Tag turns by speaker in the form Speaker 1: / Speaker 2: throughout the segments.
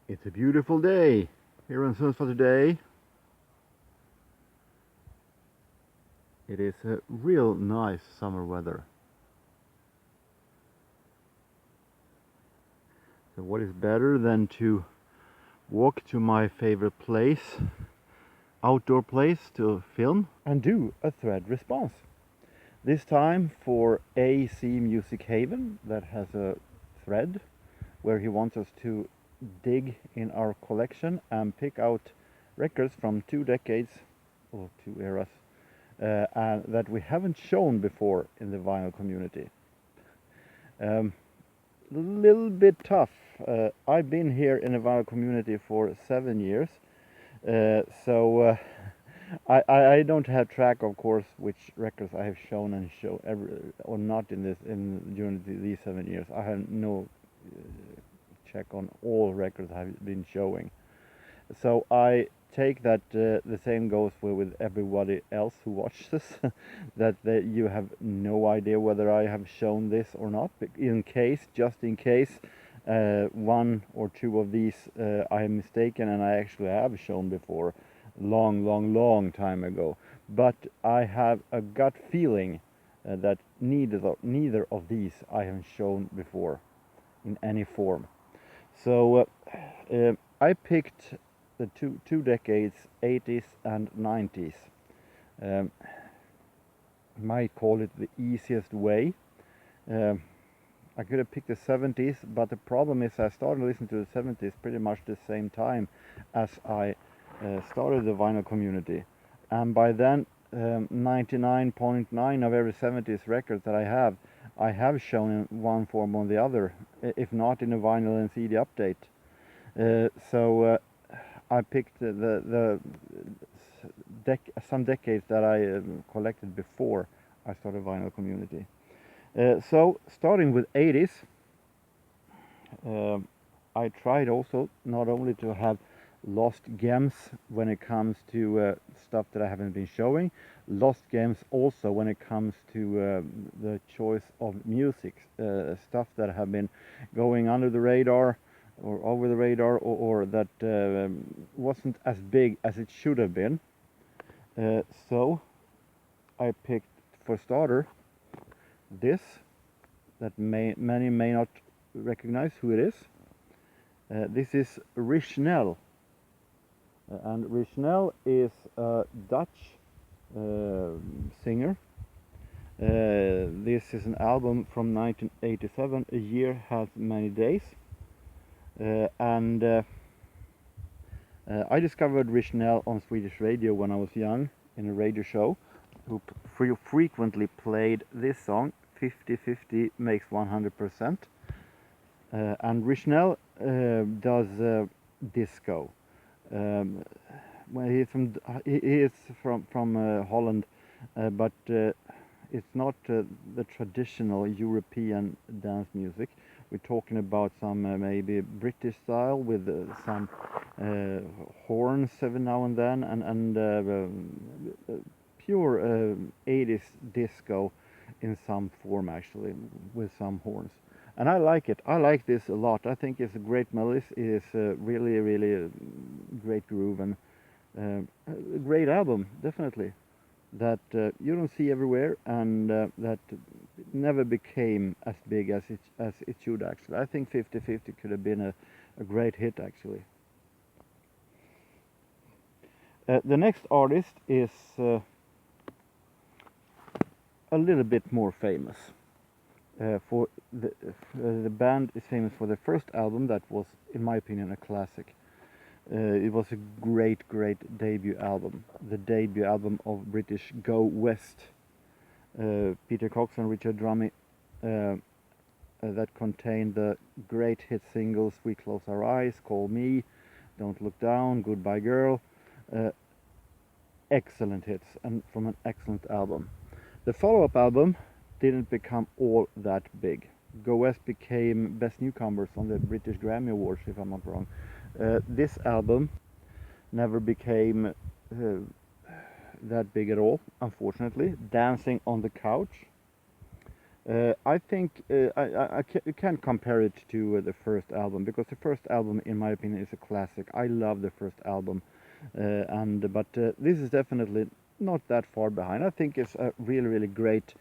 Speaker 1: It's a beautiful day here in Sundsvall today. It is a real nice summer weather. So what is better than to walk to my favorite place, outdoor place, to film and do a thread response. This time for AC Music Haven, that has a thread where he wants us to dig in our collection and pick out records from 2 decades or 2 eras and that we haven't shown before in the vinyl community. Little bit tough. I've been here in the vinyl community for 7 years, so I don't have track, of course, which records I have shown and show or not during these 7 years. I have no check on all records I've been showing. So I take that the same goes with everybody else who watches that you have no idea whether I have shown this or not, just in case one or two of these I am mistaken and I actually have shown before long time ago. But I have a gut feeling that neither of these I have shown before in any form. So I picked the two decades, 80s and 90s. Might call it the easiest way. I could have picked the 70s, but the problem is I started listening to the 70s pretty much the same time as I started the vinyl community. And by then, 99.9 of every 70s record that I have shown in one form or the other, if not in a vinyl and CD update. So I picked some decades that I collected before I started vinyl community. So starting with 80s, I tried also not only to have lost gems when it comes to stuff that I haven't been showing, lost gems also when it comes to the choice of music, stuff that have been going under the radar or over the radar, or that wasn't as big as it should have been. So I picked, for starter, this that many may not recognize who it is. This is Richnell, and Richnell is a Dutch singer. This is an album from 1987, A Year Has Many Days. I discovered Richnell on Swedish radio when I was young in a radio show, who frequently played this song, 50-50 makes 100%. And Richnell does disco. Well, he is from Holland, but it's not the traditional European dance music. We're talking about some maybe British style with some horns every now and then, and pure 80s disco in some form, actually, with some horns. And I like it. I like this a lot. I think it's a great melody. It is really a great groove, and a great album, definitely, that you don't see everywhere, and that never became as big as it should, actually. I think 50-50 could have been a great hit, actually. The next artist is a little bit more famous. For the band is famous for the first album that was, in my opinion, a classic. It was a great debut album, the debut album of British Go West, Peter Cox and Richard Drummond, that contained the great hit singles We Close Our Eyes, Call Me, Don't Look Down, Goodbye Girl. Excellent hits, and from an excellent album. The follow-up album didn't become all that big. Go West became Best Newcomers on the British Grammy Awards, if I'm not wrong. This album never became that big at all, unfortunately. Dancing on the Couch I think can't compare it to the first album, because the first album, in my opinion, is a classic. I love the first album, but this is definitely not that far behind. I think it's a really, really great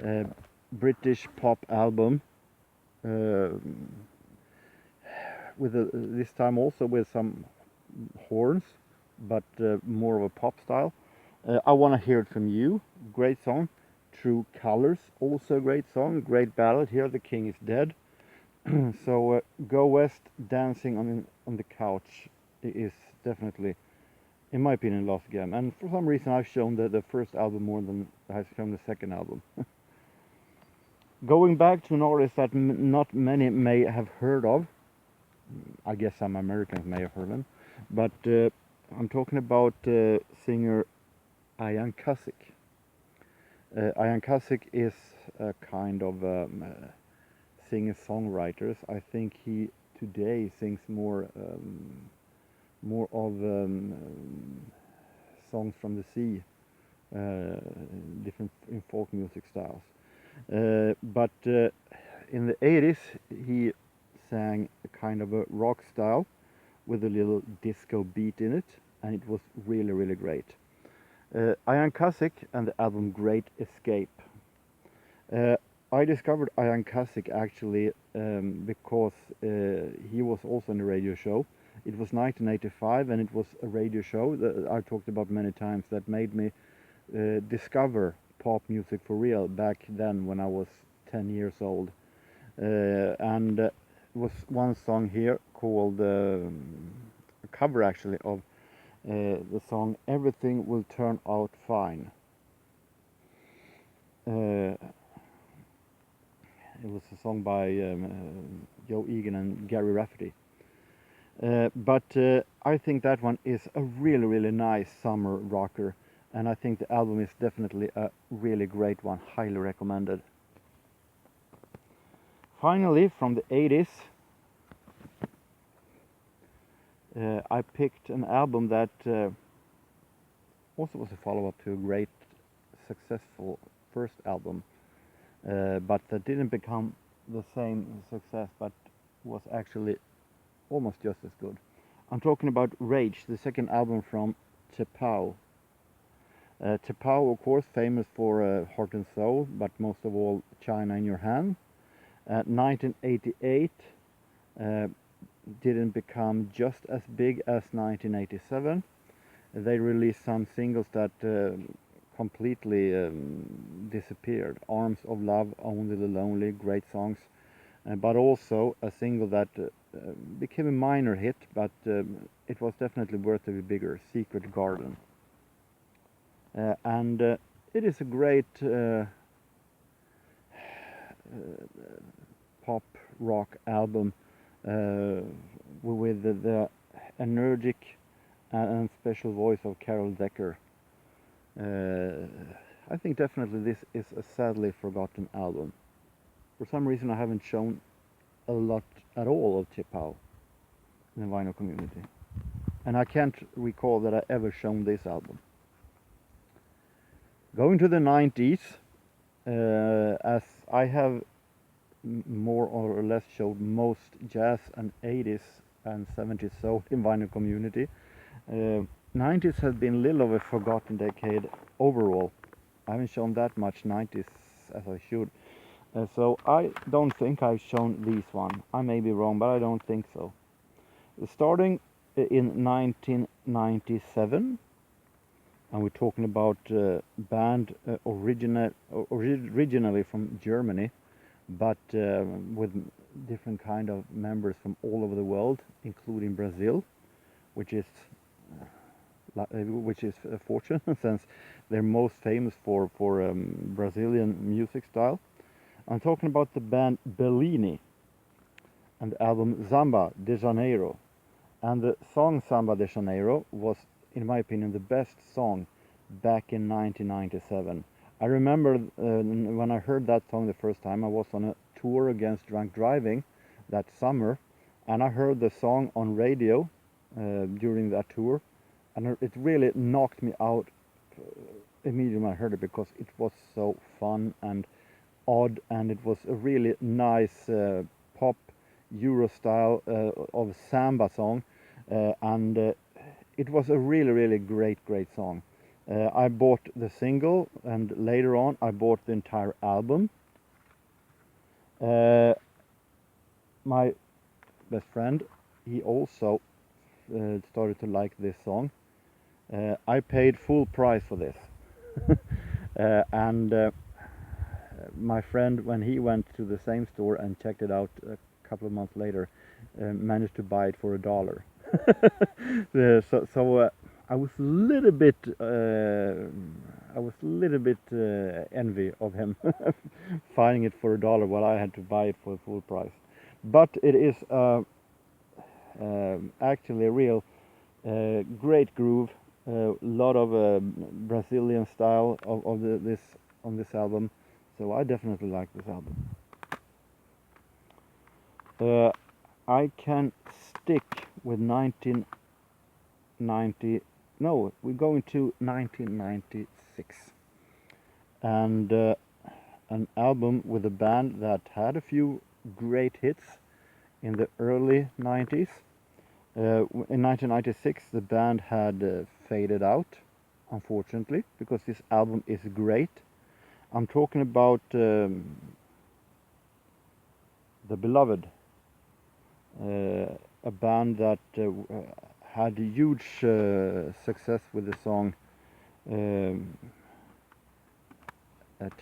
Speaker 1: uh, British pop album. Uh, this time also with some horns, but more of a pop style. I Wanna Hear It From You, great song. True Colors, also a great song, great ballad here, The King Is Dead. So Go West, Dancing on the Couch is definitely, in my opinion, lost again. And for some reason I've shown the first album more than I've shown the second album. Going back to an artist that not many may have heard of, I guess some Americans may have heard of him, but I'm talking about singer Ian Kasich. Ian Kasich is a kind of singer-songwriter. I think he today sings more of songs from the sea, different in folk music styles. But in the 80s, he sang a kind of a rock style with a little disco beat in it, and it was really, really great. Ian Kasich and the album Great Escape. I discovered Ian Kasich actually because he was also in a radio show. It was 1985, and it was a radio show that I talked about many times that made me discover pop music for real back then when I was 10 years old. And it was one song here called a cover actually of the song Everything Will Turn Out Fine. It was a song by Joe Egan and Gary Rafferty. But I think that one is a really, really nice summer rocker, and I think the album is definitely a really great one, highly recommended. Finally, from the 80s, I picked an album that also was a follow-up to a great, successful first album, but that didn't become the same success, but was actually almost just as good. I'm talking about Rage, the second album from Chappelle. Chappelle, of course, famous for Heart and Soul, but most of all China in Your Hand. 1988 didn't become just as big as 1987. They released some singles that completely disappeared. Arms of Love, Only the Lonely, great songs. But also a single that became a minor hit, but it was definitely worth to be bigger, Secret Garden. And it is a great pop rock album with the energetic and special voice of Carol Decker. I think definitely this is a sadly forgotten album. For some reason I haven't shown a lot at all of Chappelle in the vinyl community. And I can't recall that I ever shown this album. Going to the 90s, as I have more or less showed most jazz and 80s and 70s soul in vinyl community, 90s has been a little of a forgotten decade overall. I haven't shown that much 90s as I should. So I don't think I've shown this one. I may be wrong, but I don't think so. Starting in 1997, and we're talking about band originally from Germany, but with different kind of members from all over the world, including Brazil, which is fortunate since they're most famous for Brazilian music style. I'm talking about the band Bellini and the album Samba de Janeiro. And the song Samba de Janeiro was, in my opinion, the best song back in 1997. I remember when I heard that song the first time, I was on a tour against drunk driving that summer, and I heard the song on radio during that tour, and it really knocked me out immediately when I heard it, because it was so fun and odd, and it was a really nice pop Euro style of samba song, and it was a really great song. I bought the single, and later on I bought the entire album. My best friend, he also started to like this song. I paid full price for this. And my friend, when he went to the same store and checked it out a couple of months later, managed to buy it for $1. So I was a little bit envy of him finding it for $1 while I had to buy it for full price. But it is actually a real great groove, a lot of Brazilian style of this on this album, so I definitely like this album. I can stick with 1990. No, we're going to 1996, and an album with a band that had a few great hits in the early 90s. In 1996, the band had faded out, unfortunately, because this album is great. I'm talking about The Beloved, a band that had huge success with the song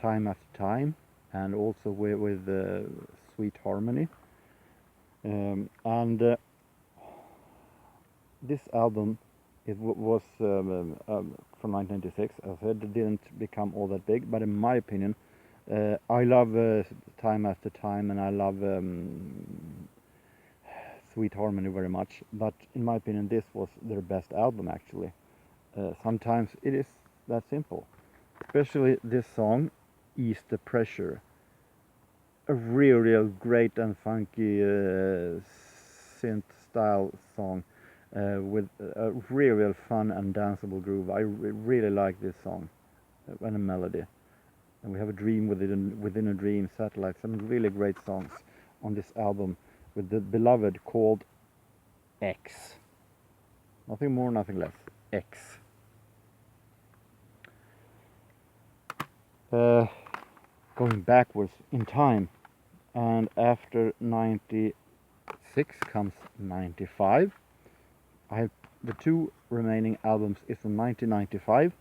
Speaker 1: Time After Time, and also with Sweet Harmony. And this album, it was from 1996. As I said, it didn't become all that big, but in my opinion, I love Time After Time, and I love Sweet Harmony very much. But in my opinion, this was their best album, actually. Sometimes it is that simple. Especially this song, Ease the Pressure. A real great and funky synth style song. With a real fun and danceable groove. I really like this song and a melody. And we have a dream within a dream, Satellite. Some really great songs on this album with The Beloved, called X. Nothing more, nothing less. X. Going backwards in time, and after 96 comes 95. I have the two remaining albums is from 1995.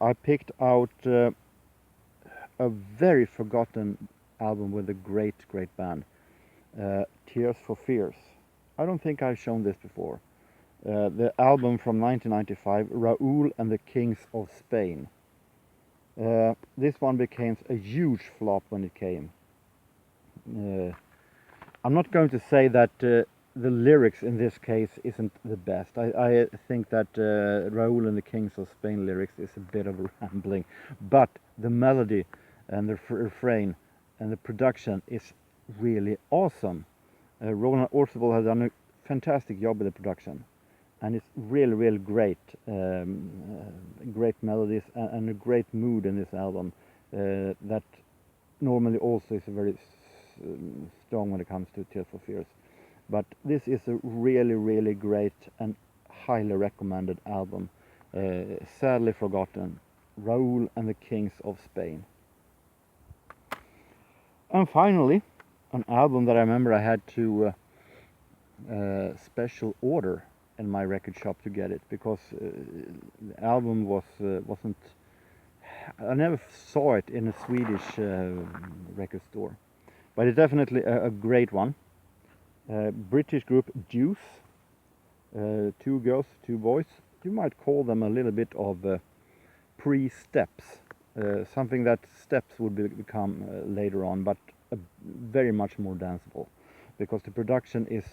Speaker 1: I picked out a very forgotten album with a great band, Tears for Fears. I don't think I've shown this before. The album from 1995, Raúl and the Kings of Spain. This one became a huge flop when it came. I'm not going to say that the lyrics in this case isn't the best. I think that Raúl and the Kings of Spain lyrics is a bit of a rambling, but the melody and the refrain and the production is really awesome. Roland Orzabal has done a fantastic job with the production, and it's really great. Great melodies and a great mood in this album that normally also is very strong when it comes to Tears for Fears. But this is a really great and highly recommended album. Sadly forgotten, Raúl and the Kings of Spain. And finally, an album that I remember I had to special order in my record shop to get it, because the album wasn't. I never saw it in a Swedish record store, but it's definitely a great one. British group Juice, two girls, two boys. You might call them a little bit of pre-Steps, something that Steps would become later on, but very much more danceable, because the production is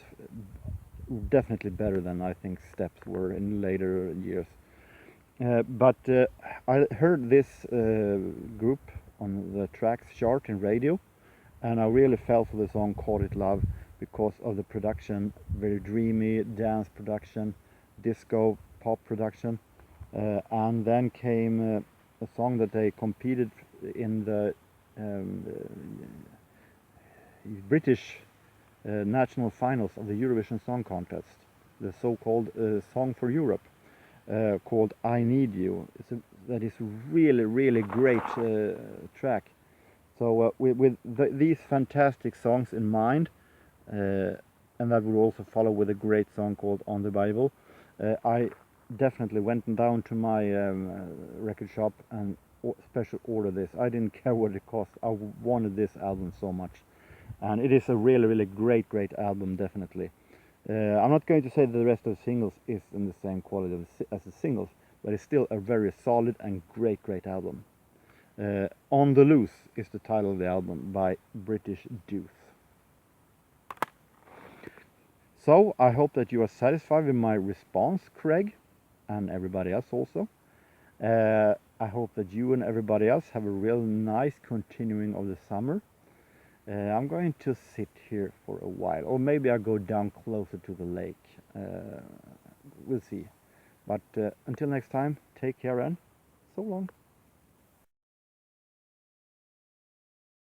Speaker 1: definitely better than I think Steps were in later years. But I heard this group on the tracks chart in radio, and I really fell for the song Call It Love, because of the production, very dreamy dance production, disco pop production. And then came a song that they competed in the British national finals of the Eurovision Song Contest, the so-called Song for Europe, called "I Need You." That is really, really great track. So with these fantastic songs in mind, and that would also follow with a great song called "On the Bible," I definitely went down to my record shop and special ordered this. I didn't care what it cost. I wanted this album so much, and it is a really, really great album, definitely. I'm not going to say that the rest of the singles is in the same quality as the singles, but it's still a very solid and great album. On the Loose is the title of the album by British Youth. So I hope that you are satisfied with my response, Craig, and everybody else also. I hope that you and everybody else have a real nice continuing of the summer. I'm going to sit here for a while, or maybe I'll go down closer to the lake. We'll see. But until next time, take care and so long.